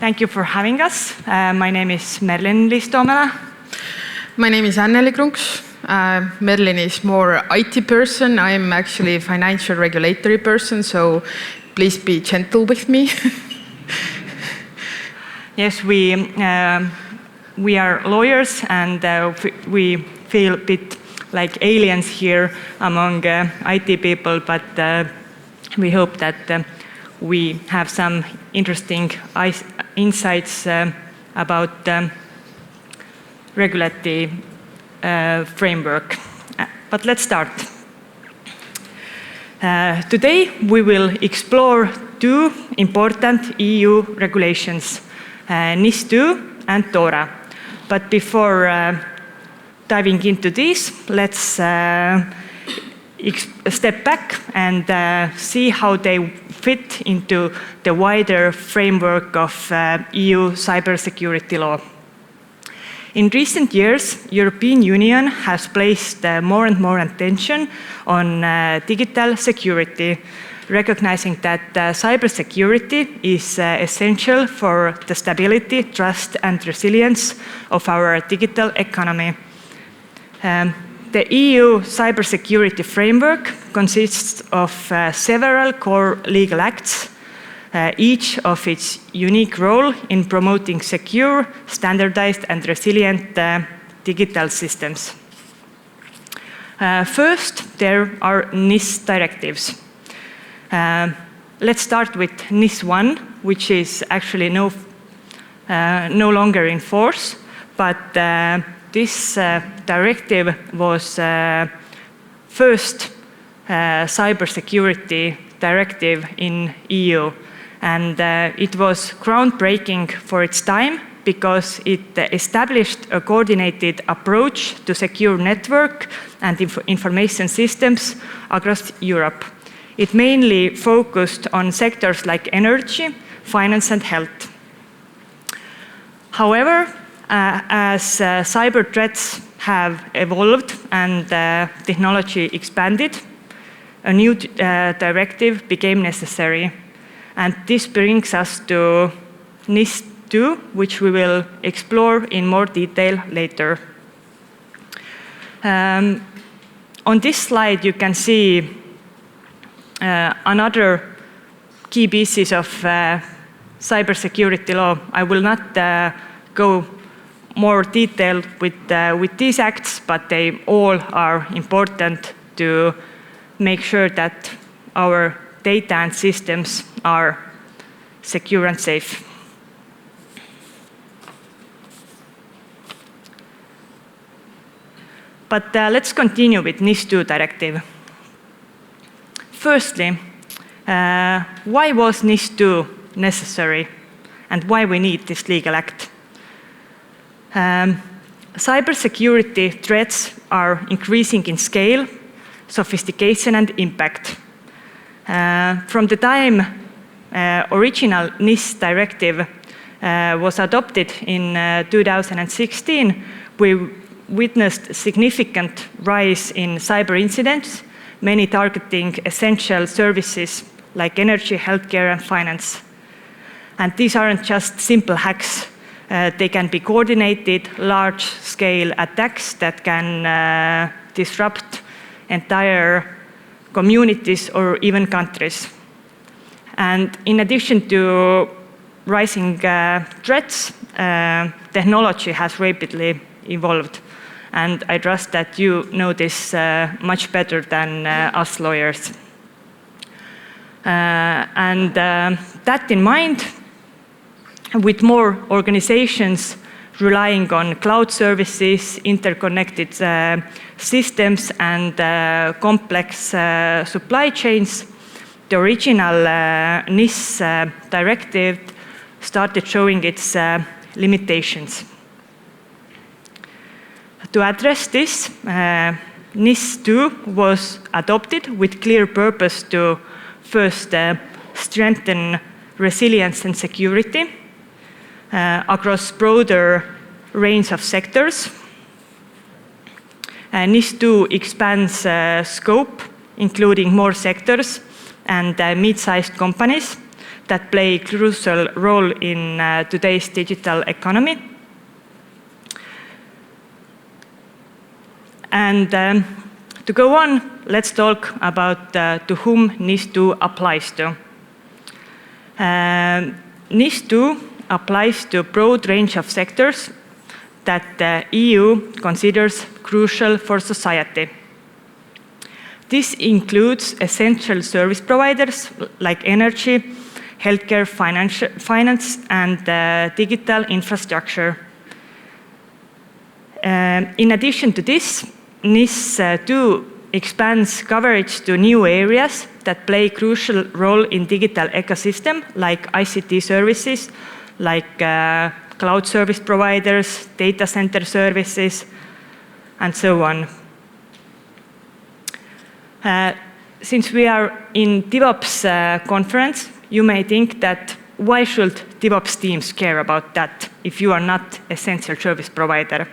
Thank you for having us. My name is Merlin Toomela. My name is Anneli Krunks. Merlin is more IT person. I'm actually a financial regulatory person, so please be gentle with me. Yes, we are lawyers, and we feel a bit like aliens here among IT people, but we hope that we have some interesting insights about regulatory framework. But let's start. Today we will explore two important EU regulations, NIS2 and DORA. But before diving into this, let's step back and see how they fit into the wider framework of EU cybersecurity law. In recent years, European Union has placed more and more attention on digital security, recognizing that cybersecurity is essential for the stability, trust, and resilience of our digital economy. The EU cybersecurity framework consists of several core legal acts, each of its unique role in promoting secure, standardized, and resilient digital systems. First, there are NIS directives. Let's start with NIS1, which is actually no longer in force, but this directive was first cybersecurity directive in EU, and it was groundbreaking for its time because it established a coordinated approach to secure network and information systems across Europe. It mainly focused on sectors like energy, finance, and health. However, as cyber threats have evolved and technology expanded, a new directive became necessary. And this brings us to NIS2, which we will explore in more detail later. On this slide, you can see another key pieces of cybersecurity law. I will not go more detailed with these acts, but they all are important to make sure that our data and systems are secure and safe. But let's continue with NIS2 directive. Firstly, why was NIS2 necessary and why we need this legal act? Cybersecurity threats are increasing in scale, sophistication, and impact. From the time original NIS directive was adopted in 2016, we witnessed significant rise in cyber incidents, many targeting essential services like energy, healthcare, and finance. And these aren't just simple hacks. They can be coordinated, large-scale attacks that can disrupt entire communities or even countries. And in addition to rising threats, technology has rapidly evolved. And I trust that you know this much better than us lawyers. And that in mind, with more organizations relying on cloud services, interconnected systems, and complex supply chains, the original NIS directive started showing its limitations. To address this, NIS2 was adopted with clear purpose to first strengthen resilience and security across broader range of sectors. NIS2 expands scope, including more sectors and mid-sized companies that play a crucial role in today's digital economy. And to go on, let's talk about to whom NIS2 applies to. NIS2 applies to a broad range of sectors that the EU considers crucial for society. This includes essential service providers like energy, healthcare, finance, and digital infrastructure. In addition to this, NIS2 expands coverage to new areas that play a crucial role in digital ecosystem, like ICT services, like cloud service providers, data center services, and so on. Since we are in DevOps conference, you may think that why should DevOps teams care about that if you are not essential service provider?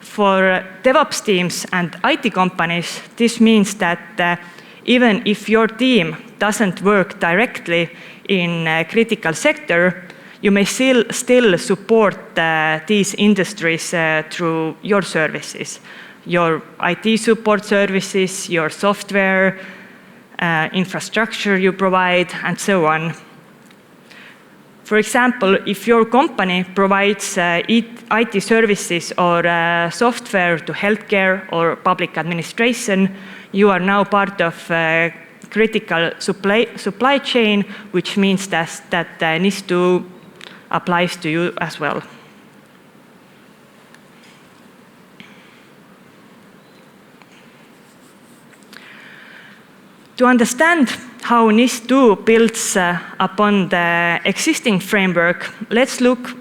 For DevOps teams and IT companies, this means that even if your team doesn't work directly in a critical sector, you may still support these industries through your services, your IT support services, your software, infrastructure you provide, and so on. For example, if your company provides IT services or software to healthcare or public administration, you are now part of critical supply chain, which means that NIS2 applies to you as well. To understand how NIS2 builds upon the existing framework, let's look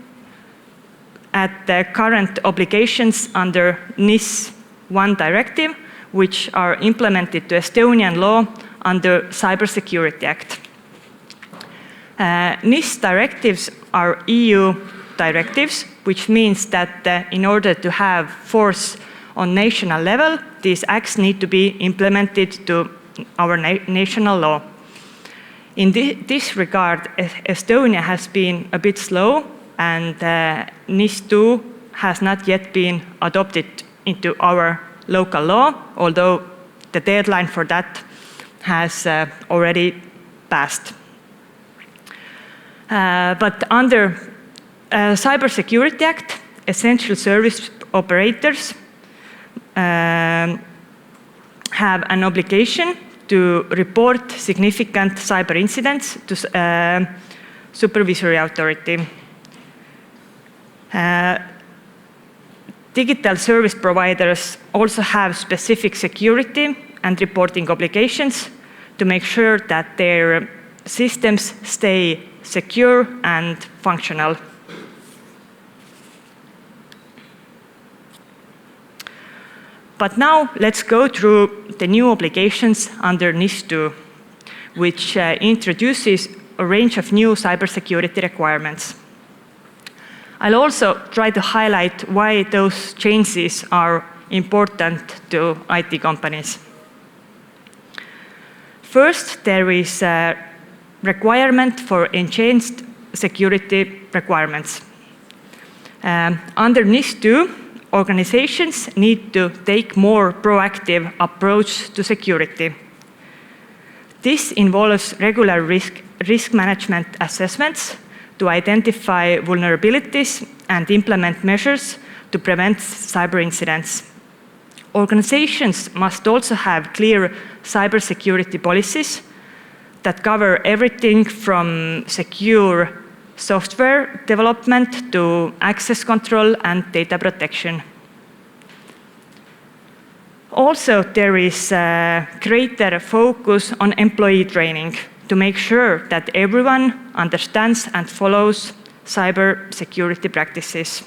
at the current obligations under NIS1 directive, which are implemented to Estonian law under Cybersecurity Act. NIS directives are EU directives, which means that in order to have force on national level, these acts need to be implemented to our national law. In this regard, Estonia has been a bit slow, and NIS2 has not yet been adopted into our local law, although the deadline for that has already passed. But under Cybersecurity Act, essential service operators have an obligation to report significant cyber incidents to supervisory authority. Digital service providers also have specific security and reporting obligations to make sure that their systems stay secure and functional. But now let's go through the new obligations under NIS2, which introduces a range of new cybersecurity requirements. I'll also try to highlight why those changes are important to IT companies. First, there is a requirement for enhanced security requirements. Under NIS2, organizations need to take more proactive approach to security. This involves regular risk management assessments to identify vulnerabilities and implement measures to prevent cyber incidents. Organizations must also have clear cybersecurity policies that cover everything from secure software development to access control and data protection. Also, there is a greater focus on employee training to make sure that everyone understands and follows cyber security practices.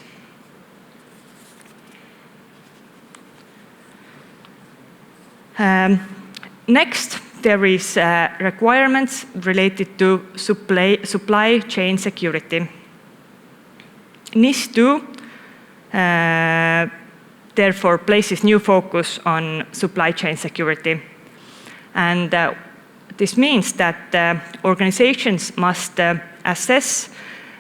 Next, there is requirements related to supply chain security. NIS2 therefore places new focus on supply chain security. And This means that organizations must assess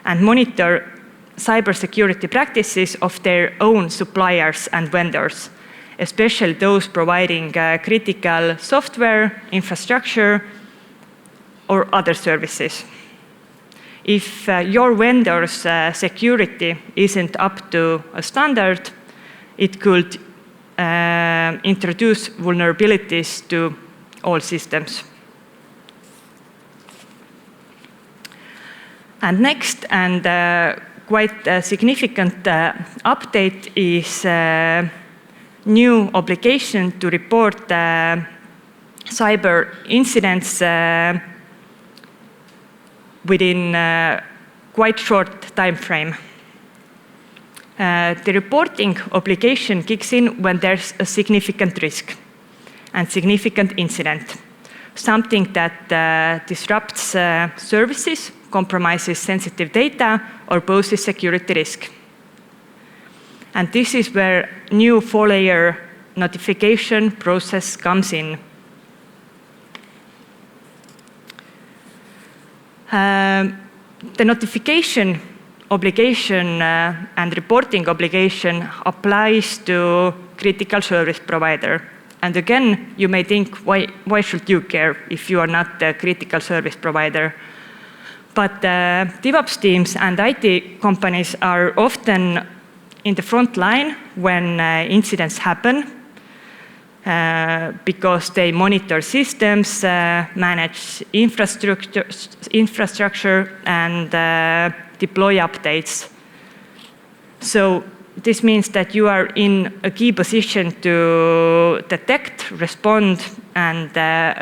and monitor cybersecurity practices of their own suppliers and vendors, especially those providing critical software, infrastructure, or other services. If your vendor's security isn't up to a standard, it could introduce vulnerabilities to all systems. And next, and quite a significant update is new obligation to report cyber incidents within quite short time frame. The reporting obligation kicks in when there's a significant risk and significant incident, something that disrupts services, compromises sensitive data, or poses security risk. And this is where new 4-layer notification process comes in. The notification obligation and reporting obligation applies to critical service provider. And again, you may think, why should you care if you are not a critical service provider? But DevOps teams and IT companies are often in the front line when incidents happen because they monitor systems, manage infrastructure, and deploy updates. So this means that you are in a key position to detect, respond, and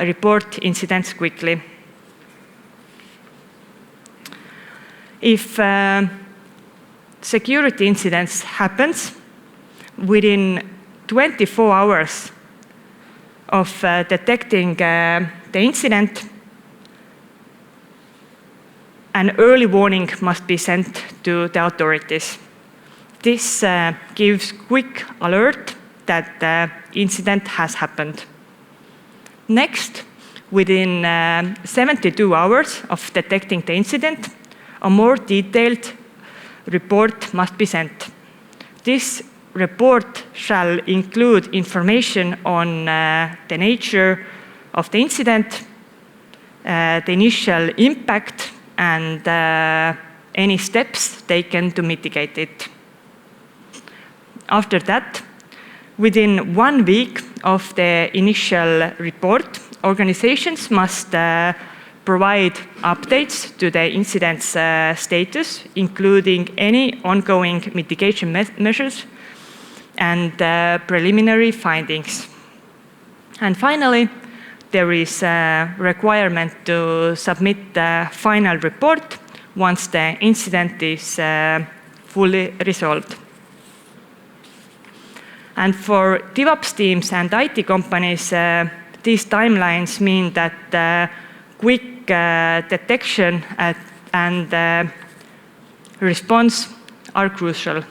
report incidents quickly. If security incidents happens within 24 hours of detecting the incident, an early warning must be sent to the authorities. This gives quick alert that the incident has happened. Next, within 72 hours of detecting the incident, a more detailed report must be sent. This report shall include information on the nature of the incident, the initial impact, and any steps taken to mitigate it. After that, within 1 week of the initial report, organizations must provide updates to the incident's status, including any ongoing mitigation measures and preliminary findings. And finally, there is a requirement to submit the final report once the incident is fully resolved. And for DevOps teams and IT companies, these timelines mean that quick detection and response are crucial.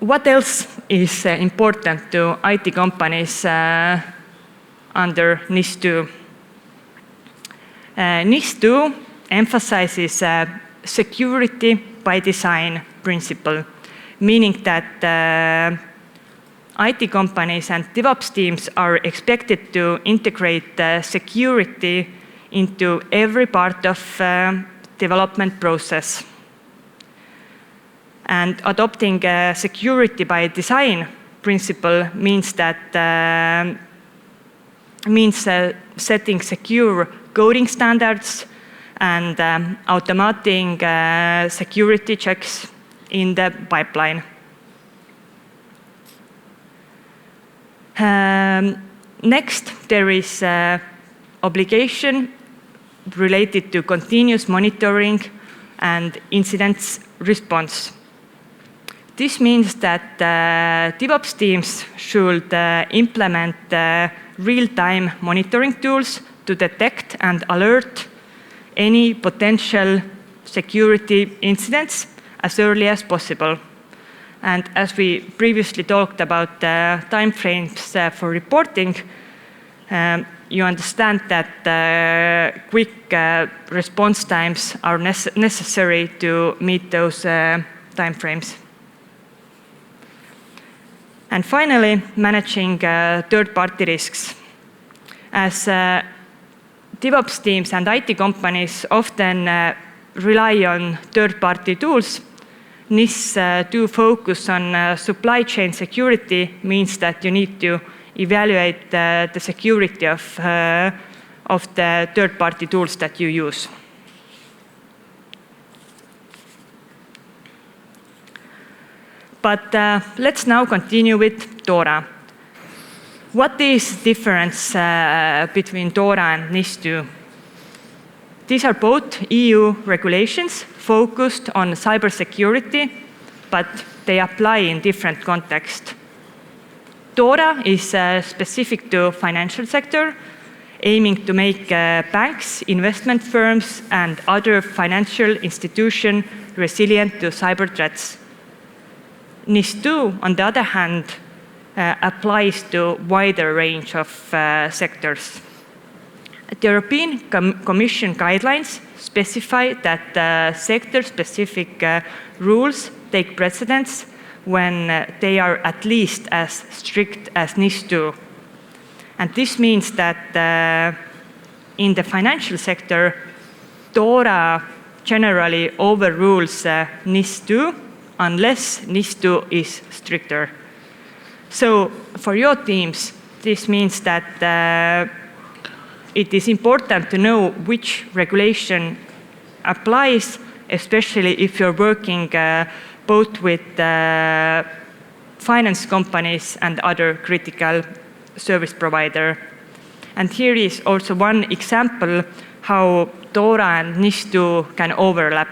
What else is important to IT companies under NIS2? NIS2 emphasizes security by design principle, meaning that IT companies and DevOps teams are expected to integrate security into every part of development process. And adopting security by design principle means that setting secure coding standards and automating security checks in the pipeline. Next, there is obligation related to continuous monitoring and incidents response. This means that DevOps teams should implement real-time monitoring tools to detect and alert any potential security incidents as early as possible. And as we previously talked about time frames for reporting, you understand that quick response times are necessary to meet those timeframes. And finally, managing third-party risks. As DevOps teams and IT companies often rely on third-party tools, NIS2 focus on supply chain security means that you need to evaluate the security of the third-party tools that you use. But let's now continue with DORA. What is the difference between DORA and NIS2? These are both EU regulations focused on cybersecurity, but they apply in different contexts. DORA is specific to financial sector, aiming to make banks, investment firms, and other financial institutions resilient to cyber threats. NIS2, on the other hand, applies to a wider range of sectors. The European Commission guidelines specify that sector-specific rules take precedence when they are at least as strict as NIS2. And this means that in the financial sector, DORA generally overrules NIS2 unless NIS2 is stricter. So for your teams, this means that it is important to know which regulation applies, especially if you're working both with finance companies and other critical service provider. And here is also one example how DORA and NIS2 can overlap.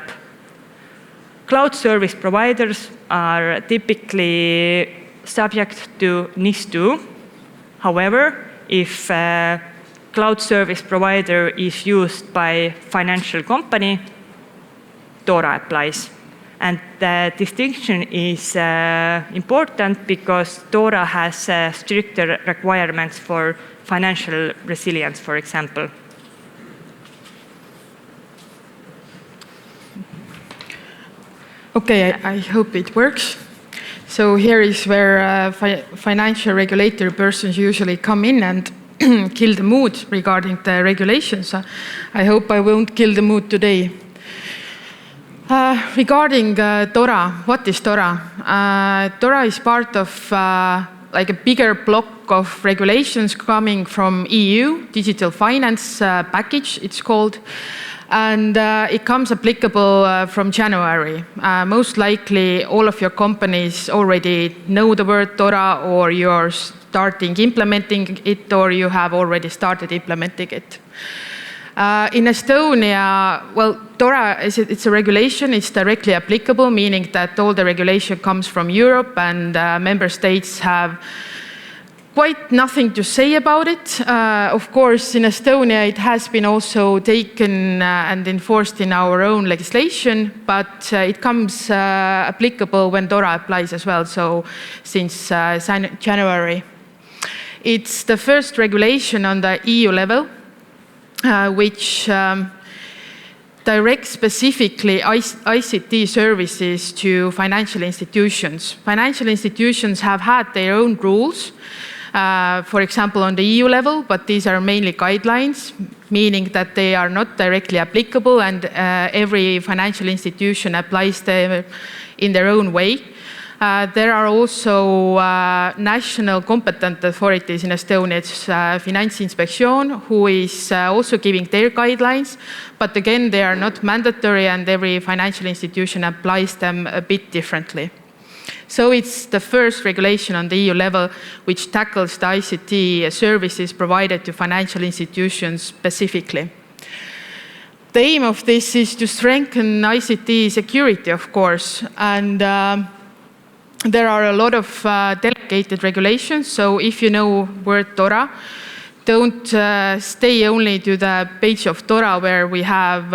Cloud service providers are typically subject to NIS2. However, if a cloud service provider is used by financial company, DORA applies. And the distinction is important because DORA has stricter requirements for financial resilience, for example. Okay, I hope it works. So here is where financial regulatory persons usually come in and kill the mood regarding the regulations. I hope I won't kill the mood today. Regarding DORA, what is DORA? DORA is part of like a bigger block of regulations coming from EU, digital finance package it's called. And it comes applicable from January. Most likely all of your companies already know the word DORA, or you're starting implementing it, or you have already started implementing it. In Estonia, well, DORA, it's a regulation, it's directly applicable, meaning that all the regulation comes from Europe and member states have quite nothing to say about it. Of course, in Estonia, it has been also taken and enforced in our own legislation, but it comes applicable when DORA applies as well, so since January. It's the first regulation on the EU level, which directs specifically ICT services to financial institutions. Financial institutions have had their own rules, for example, on the EU level, but these are mainly guidelines, meaning that they are not directly applicable, and every financial institution applies them in their own way. There are also national competent authorities in Estonia, it's Finantsinspektsioon, who is also giving their guidelines, but again, they are not mandatory and every financial institution applies them a bit differently. So it's the first regulation on the EU level which tackles the ICT services provided to financial institutions specifically. The aim of this is to strengthen ICT security, of course, and there are a lot of delegated regulations, so if you know word DORA, don't stay only to the page of DORA where we have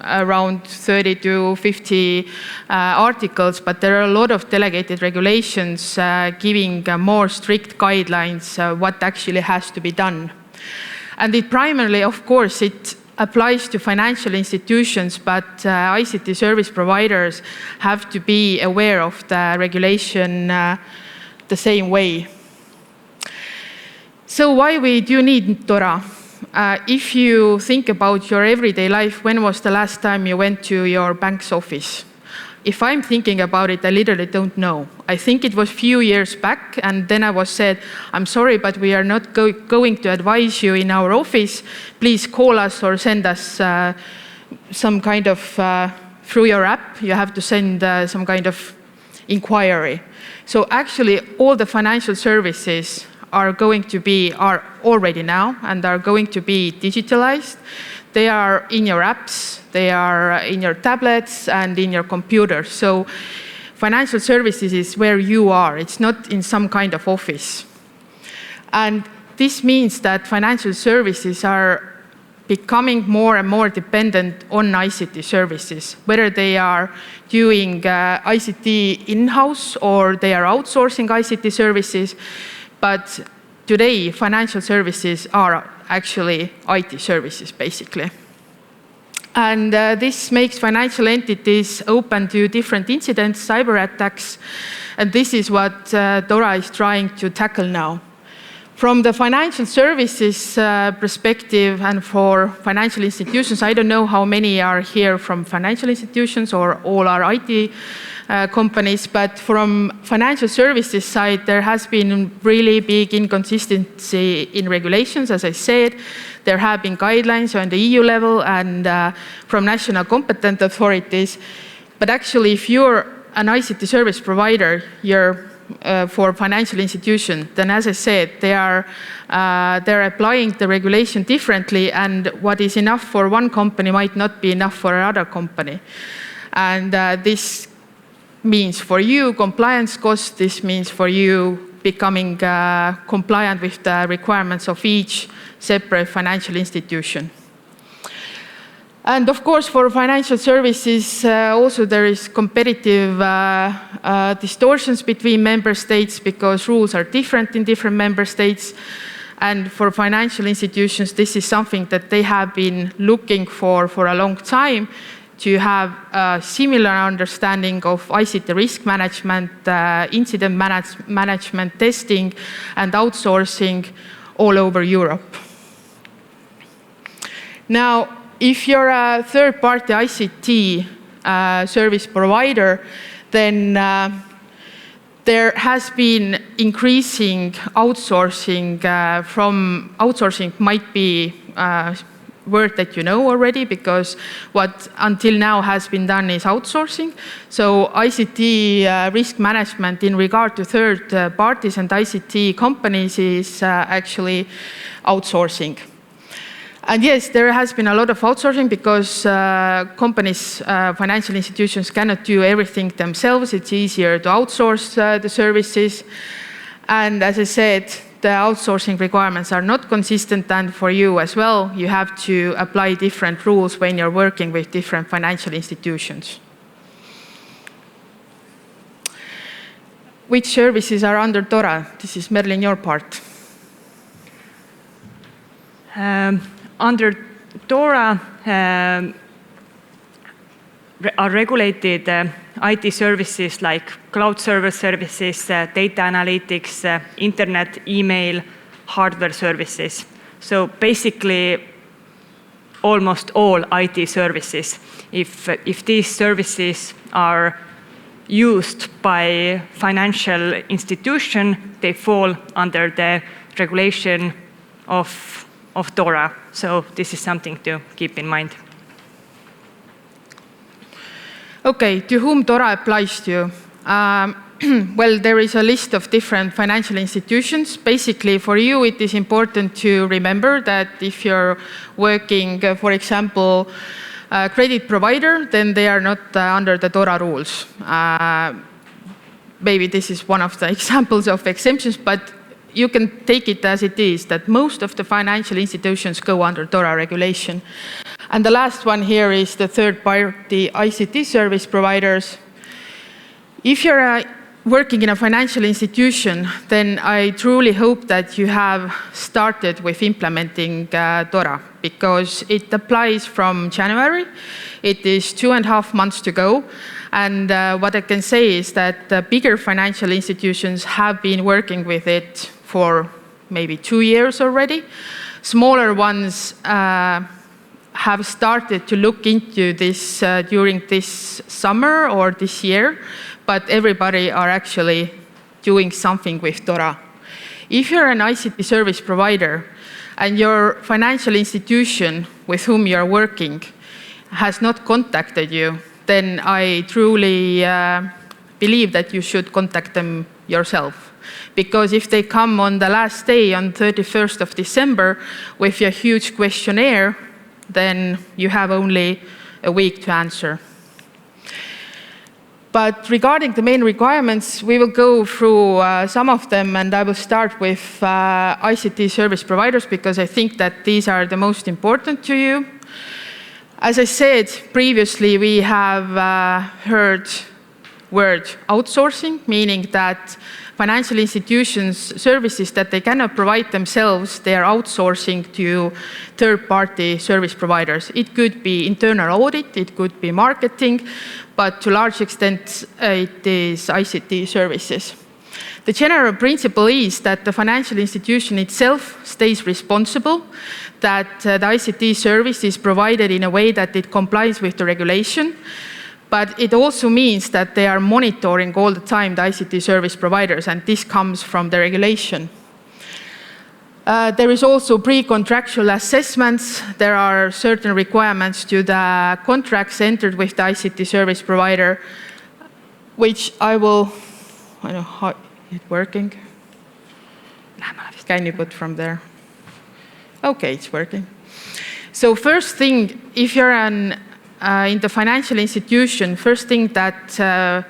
around 30 to 50 articles, but there are a lot of delegated regulations giving more strict guidelines what actually has to be done. And it primarily, of course, it applies to financial institutions, but ICT service providers have to be aware of the regulation the same way. So why we do need DORA? If you think about your everyday life, when was the last time you went to your bank's office? If I'm thinking about it, I literally don't know. I think it was a few years back, and then I was said, I'm sorry, but we are not going to advise you in our office. Please call us or send us some kind of, through your app, you have to send some kind of inquiry. So actually, all the financial services are already now and are going to be digitalized. They are in your apps, they are in your tablets and in your computer. So financial services is where you are. It's not in some kind of office. And this means that financial services are becoming more and more dependent on ICT services, whether they are doing ICT in-house or they are outsourcing ICT services. But today, financial services are actually IT services, basically. And this makes financial entities open to different incidents, cyber attacks, and this is what DORA is trying to tackle now. From the financial services perspective and for financial institutions, I don't know how many are here from financial institutions or all are IT companies, but from financial services side, there has been really big inconsistency in regulations, as I said. There have been guidelines on the EU level and from national competent authorities. But actually, if you're an ICT service provider, you're for financial institution, then as I said, they're applying the regulation differently, and what is enough for one company might not be enough for another company. And this means for you compliance costs, this means for you becoming compliant with the requirements of each separate financial institution. And of course, for financial services, also there is competitive distortions between member states because rules are different in different member states. And for financial institutions, this is something that they have been looking for a long time, to have a similar understanding of ICT risk management, incident management, testing, and outsourcing all over Europe. Now, if you're a third-party ICT service provider, then there has been increasing outsourcing from outsourcing might be word that you know already, because what until now has been done is outsourcing. So ICT risk management in regard to third parties and ICT companies is actually outsourcing. And yes, there has been a lot of outsourcing because companies, financial institutions cannot do everything themselves. It's easier to outsource the services. And as I said, the outsourcing requirements are not consistent, and for you as well, you have to apply different rules when you're working with different financial institutions. Which services are under DORA? This is Merlin, your part. Under DORA are regulated IT services like cloud server services, data analytics, internet, email, hardware services. So basically, almost all IT services. If these services are used by financial institution, they fall under the regulation of DORA. So this is something to keep in mind. Okay, to whom DORA applies to? Well, there is a list of different financial institutions. Basically, for you, it is important to remember that if you're working, for example, a credit provider, then they are not under the DORA rules. Maybe this is one of the examples of exemptions, but you can take it as it is, that most of the financial institutions go under DORA regulation. And the last one here is the third-party ICT service providers. If you're working in a financial institution, then I truly hope that you have started with implementing DORA, because it applies from January. It is 2.5 months to go. And what I can say is that the bigger financial institutions have been working with it for maybe 2 years already. Smaller ones have started to look into this during this summer or this year, but everybody are actually doing something with DORA. If you're an ICT service provider and your financial institution with whom you're working has not contacted you, then I truly believe that you should contact them yourself. Because if they come on the last day, on 31st of December, with a huge questionnaire, then you have only a week to answer. But regarding the main requirements, we will go through some of them, and I will start with ICT service providers, because I think that these are the most important to you. As I said previously, we have heard word outsourcing, meaning that financial institutions services that they cannot provide themselves, they are outsourcing to third-party service providers. It could be internal audit, it could be marketing, but to a large extent it is ICT services. The general principle is that the financial institution itself stays responsible, that the ICT service is provided in a way that it complies with the regulation, but it also means that they are monitoring all the time the ICT service providers, and this comes from the regulation. There is also pre-contractual assessments. There are certain requirements to the contracts entered with the ICT service provider, which I don't know how it's working. Can you put from there? Okay, it's working. So first thing, if you're in the financial institution, first thing that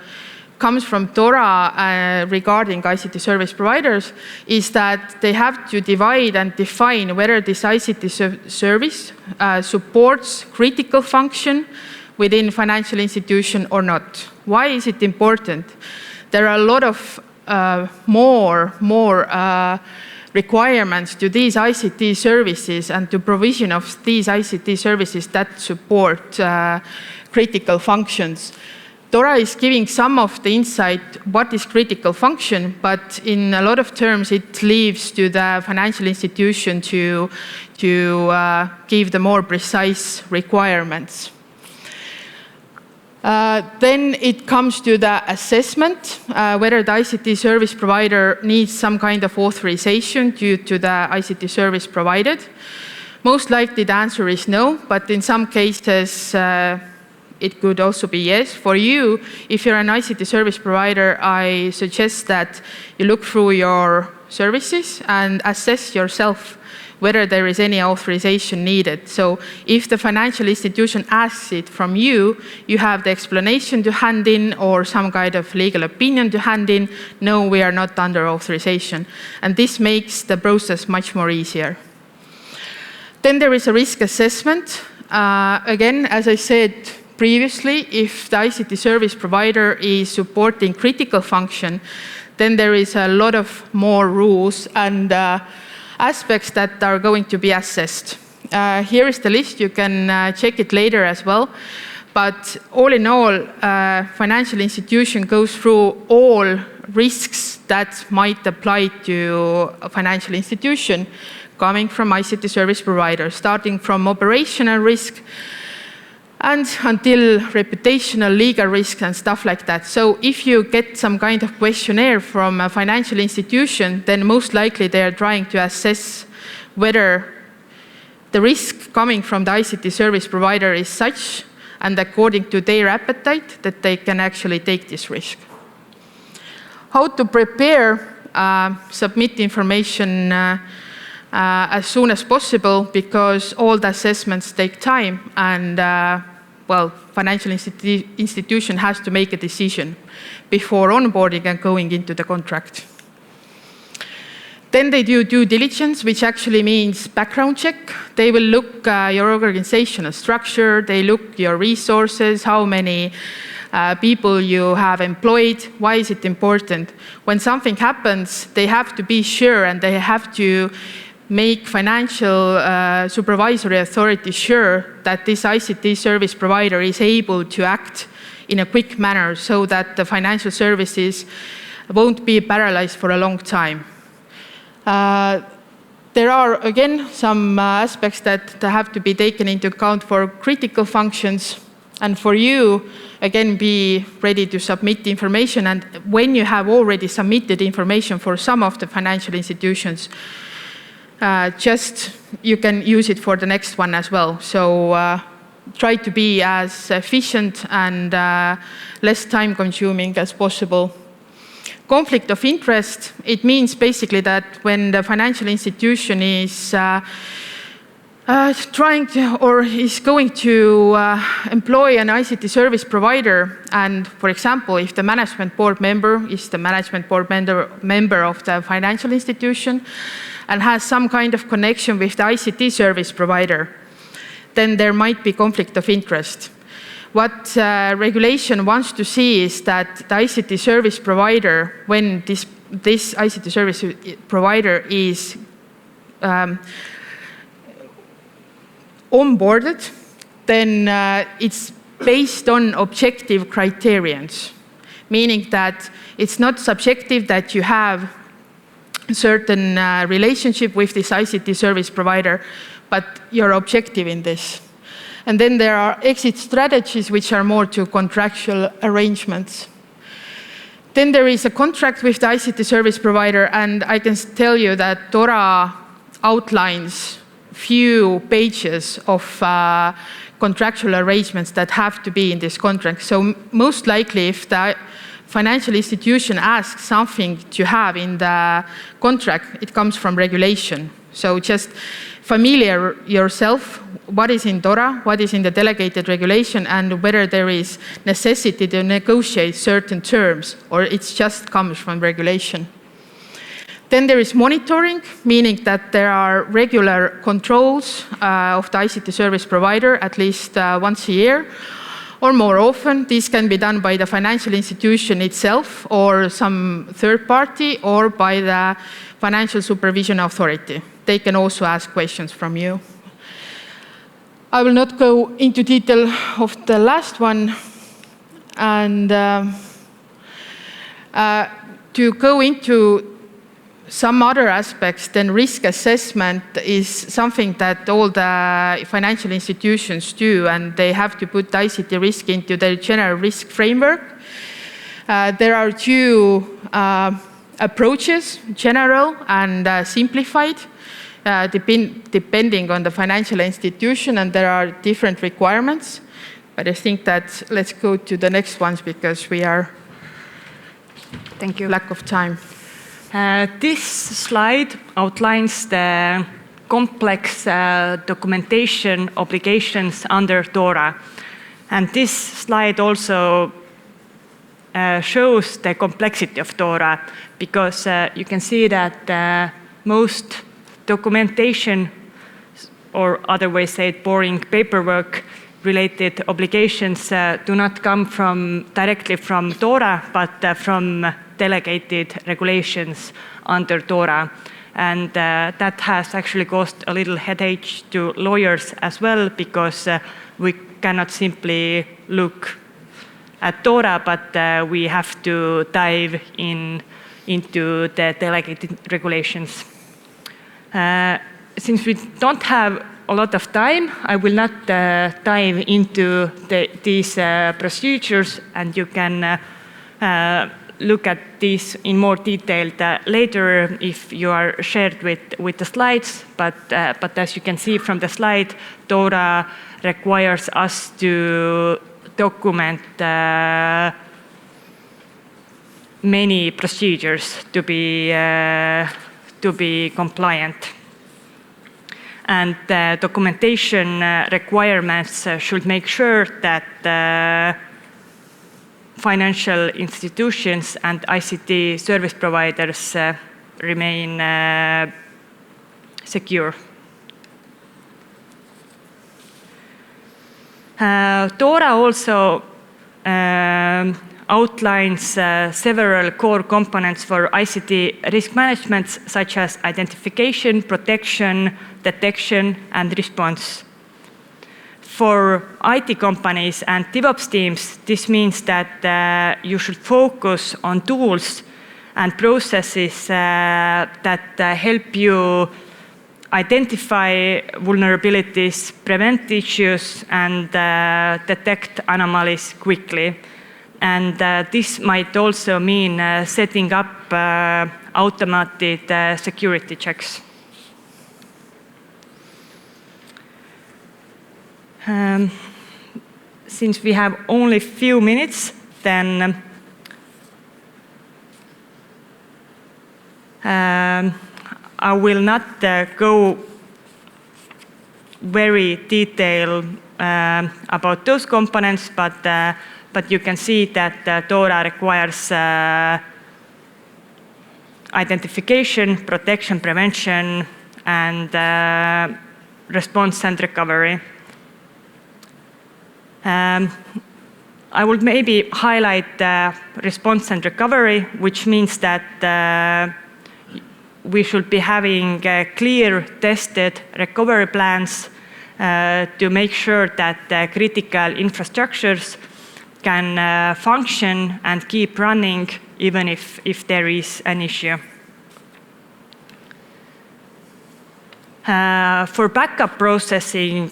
comes from DORA regarding ICT service providers is that they have to divide and define whether this ICT service supports critical function within financial institution or not. Why is it important? There are a lot of more requirements to these ICT services and to provision of these ICT services that support critical functions. DORA is giving some of the insight what is critical function, but in a lot of terms it leaves to the financial institution to give the more precise requirements. Then it comes to the assessment, whether the ICT service provider needs some kind of authorization due to the ICT service provided. Most likely the answer is no, but in some cases it could also be yes. For you, if you're an ICT service provider, I suggest that you look through your services and assess yourself whether there is any authorization needed. So if the financial institution asks it from you, you have the explanation to hand in or some kind of legal opinion to hand in. No, we are not under authorization. And this makes the process much more easier. Then there is a risk assessment. Again, as I said previously, if the ICT service provider is supporting critical function, then there is a lot of more rules and aspects that are going to be assessed. Here is the list. You can check it later as well. But all in all, financial institution goes through all risks that might apply to a financial institution coming from ICT service provider, starting from operational risk and until reputational, legal risks and stuff like that. So if you get some kind of questionnaire from a financial institution, then most likely they are trying to assess whether the risk coming from the ICT service provider is such and according to their appetite that they can actually take this risk. How to prepare, submit information as soon as possible, because all the assessments take time and financial institution has to make a decision before onboarding and going into the contract. Then they do due diligence, which actually means background check. They will look your organizational structure, they look your resources, how many people you have employed, why is it important. When something happens, they have to be sure and they have to make financial supervisory authority sure that this ICT service provider is able to act in a quick manner so that the financial services won't be paralyzed for a long time. There are, again, some aspects that have to be taken into account for critical functions. And for you, again, be ready to submit the information. And when you have already submitted information for some of the financial institutions, you can use it for the next one as well. So try to be as efficient and less time-consuming as possible. Conflict of interest, it means basically that when the financial institution is trying to or is going to employ an ICT service provider, and for example, if the management board member is the management board member of the financial institution and has some kind of connection with the ICT service provider, then there might be conflict of interest. What regulation wants to see is that the ICT service provider, when this ICT service provider is onboarded, then it's based on objective criterions, meaning that it's not subjective that you have a certain relationship with this ICT service provider, but you're objective in this. And then there are exit strategies, which are more to contractual arrangements. Then there is a contract with the ICT service provider, and I can tell you that DORA outlines few pages of contractual arrangements that have to be in this contract. So most likely, if the financial institution asks something to have in the contract, it comes from regulation. So just familiar yourself what is in DORA, what is in the delegated regulation, and whether there is necessity to negotiate certain terms, or it just comes from regulation. Then there is monitoring, meaning that there are regular controls of the ICT service provider at least once a year, or more often. These can be done by the financial institution itself, or some third party, or by the financial supervision authority. They can also ask questions from you. I will not go into detail of the last one. And to go into some other aspects, then risk assessment is something that all the financial institutions do, and they have to put ICT risk into their general risk framework. There are two approaches, general and simplified, depending on the financial institution, and there are different requirements. But I think that let's go to the next ones because we are lack of time. This slide outlines the complex documentation obligations under DORA. And this slide also shows the complexity of DORA, because you can see that most documentation, or other ways said, boring paperwork related obligations do not come directly from DORA, but from delegated regulations under DORA. And that has actually caused a little headache to lawyers as well, because we cannot simply look at DORA, but we have to dive into the delegated regulations. Since we don't have a lot of time, I will not dive into these procedures, and you can look at these in more detail later if you are shared with the slides. But as you can see from the slide, DORA requires us to document many procedures to be compliant. And the documentation requirements should make sure that financial institutions and ICT service providers remain secure. DORA also outlines several core components for ICT risk management, such as identification, protection, detection, and response. For IT companies and DevOps teams, this means that you should focus on tools and processes that help you identify vulnerabilities, prevent issues, and detect anomalies quickly. And this might also mean setting up automated security checks. Since we have only a few minutes, then I will not go very detailed about those components, but you can see that DORA requires identification, protection, prevention, and response and recovery. I would maybe highlight response and recovery, which means that we should be having clear, tested recovery plans to make sure that critical infrastructures can function and keep running even if there is an issue. For backup processing,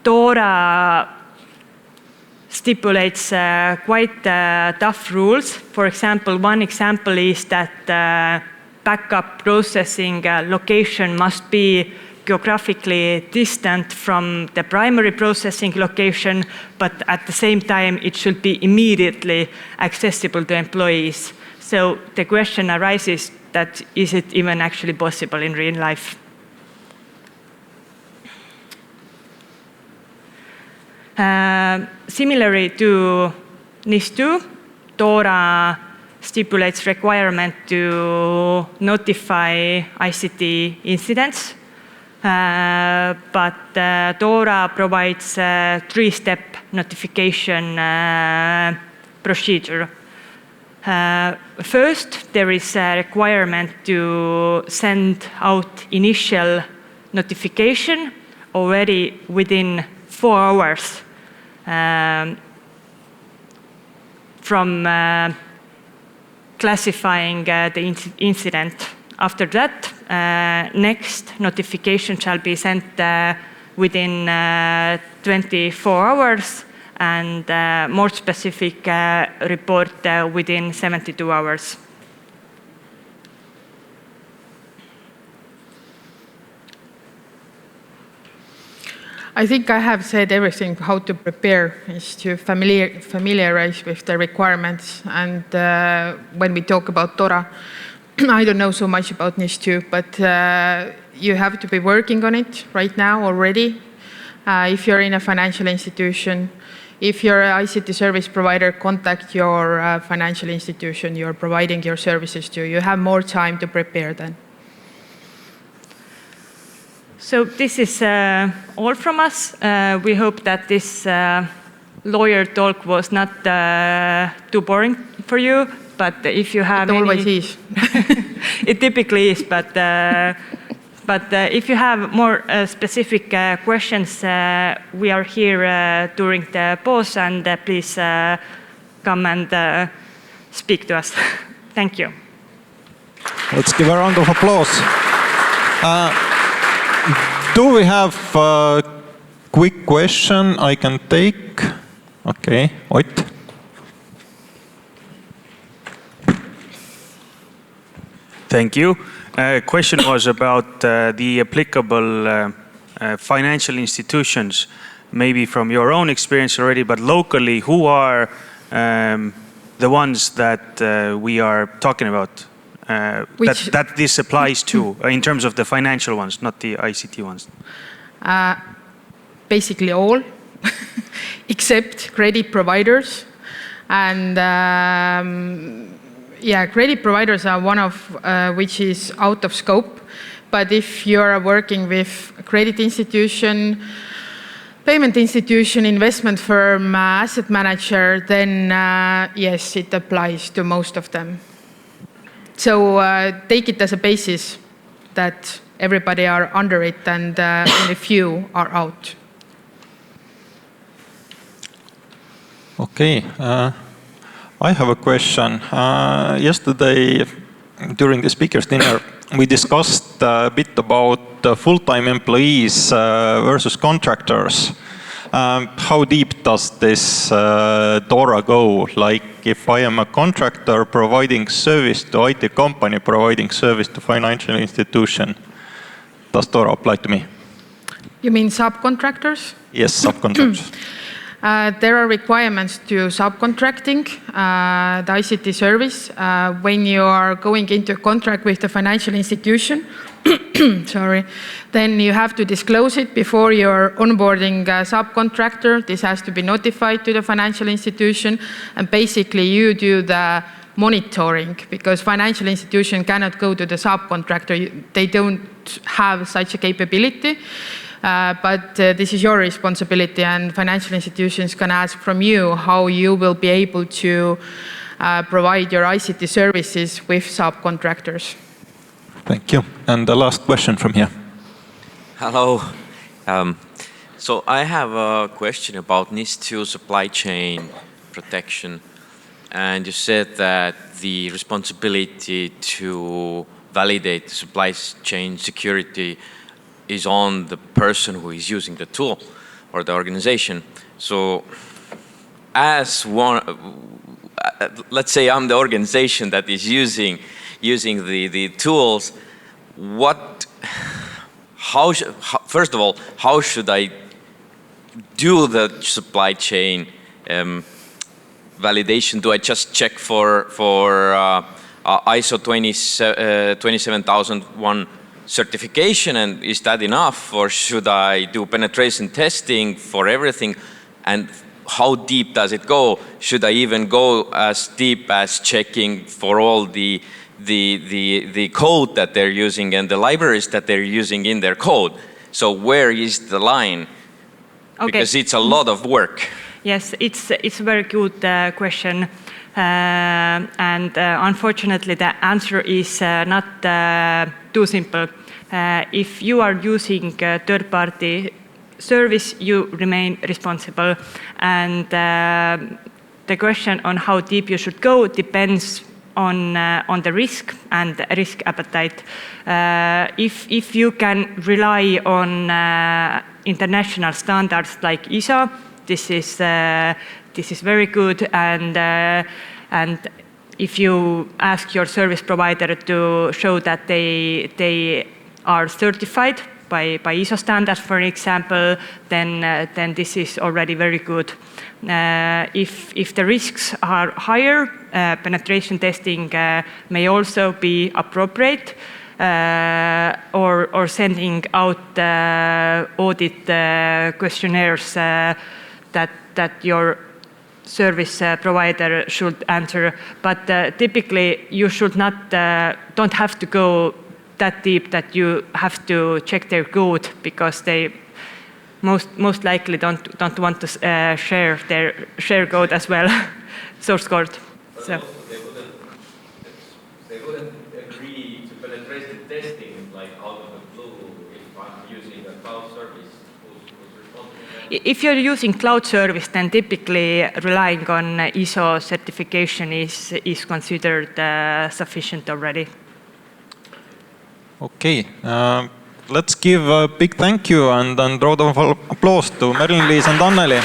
DORA stipulates quite tough rules. For example, one example is that backup processing location must be geographically distant from the primary processing location, but at the same time, it should be immediately accessible to employees. So the question arises that is it even actually possible in real life? Similarly to NIS2, DORA stipulates requirement to notify ICT incidents, but DORA provides a three-step notification procedure. First, there is a requirement to send out initial notification already within 4 hours from classifying the incident. After that, next notification shall be sent within 24 hours, and more specific report within 72 hours. I think I have said everything how to prepare is to familiarize with the requirements. And when we talk about DORA, I don't know so much about NIS2, but you have to be working on it right now already. If you're in a financial institution, if you're an ICT service provider, contact your financial institution you're providing your services to. You have more time to prepare then. So this is all from us. We hope that this lawyer talk was not too boring for you, but if you have it always is. It typically is, but if you have more specific questions, we are here during the pause, and please come and speak to us. Thank you. Let's give a round of applause. Do we have a quick question I can take? Okay, Ott. Thank you. Question was about the applicable financial institutions, maybe from your own experience already, but locally, who are the ones that we are talking about? That this applies to in terms of the financial ones, not the ICT ones? Basically all, except credit providers. And Yeah, credit providers are one of which is out of scope. But if you're working with a credit institution, payment institution, investment firm, asset manager, then yes, it applies to most of them. So take it as a basis that everybody are under it and only few are out. Okay, I have a question. Yesterday, during the speakers' dinner, we discussed a bit about full-time employees versus contractors. How deep does this DORA go? Like if I am a contractor providing service to IT company, providing service to financial institution, does DORA apply to me? You mean subcontractors? Yes, subcontractors. There are requirements to subcontracting the ICT service. When you are going into a contract with the financial institution, sorry, then you have to disclose it before you're onboarding a subcontractor. This has to be notified to the financial institution, and basically you do the monitoring because financial institution cannot go to the subcontractor. They don't have such a capability. But this is your responsibility, and financial institutions can ask from you how you will be able to provide your ICT services with subcontractors. Thank you. And the last question from here. Hello. So I have a question about NIS2 supply chain protection. And you said that the responsibility to validate the supply chain security is on the person who is using the tool or the organization. So as one, let's say I'm the organization that is using the tools, first of all, how should I do the supply chain validation? Do I just check for ISO 27001 certification, and is that enough, or should I do penetration testing for everything? And how deep does it go? Should I even go as deep as checking for all the code that they're using and the libraries that they're using in their code? So where is the line? Okay. Because it's a lot of work. Yes, it's a very good question. And unfortunately, the answer is not too simple. If you are using a third-party service, you remain responsible. And the question on how deep you should go depends on the risk and the risk appetite. If you can rely on international standards like ISO, this is very good, and if you ask your service provider to show that they are certified by ISO standards, for example, then this is already very good. If the risks are higher, penetration testing may also be appropriate, or sending out audit questionnaires that your service provider should answer. But typically, you should not don't have to go that deep that you have to check their code, because they most likely don't want to share code as well, source code. So. They wouldn't agree to penetration testing like out of the blue if I'm using a cloud service. If you're using cloud service, then typically relying on ISO certification is considered sufficient already. Okay, let's give a big thank you and round of applause to Merlin, Liis, and Anneli.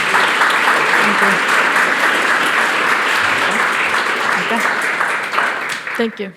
Thank you.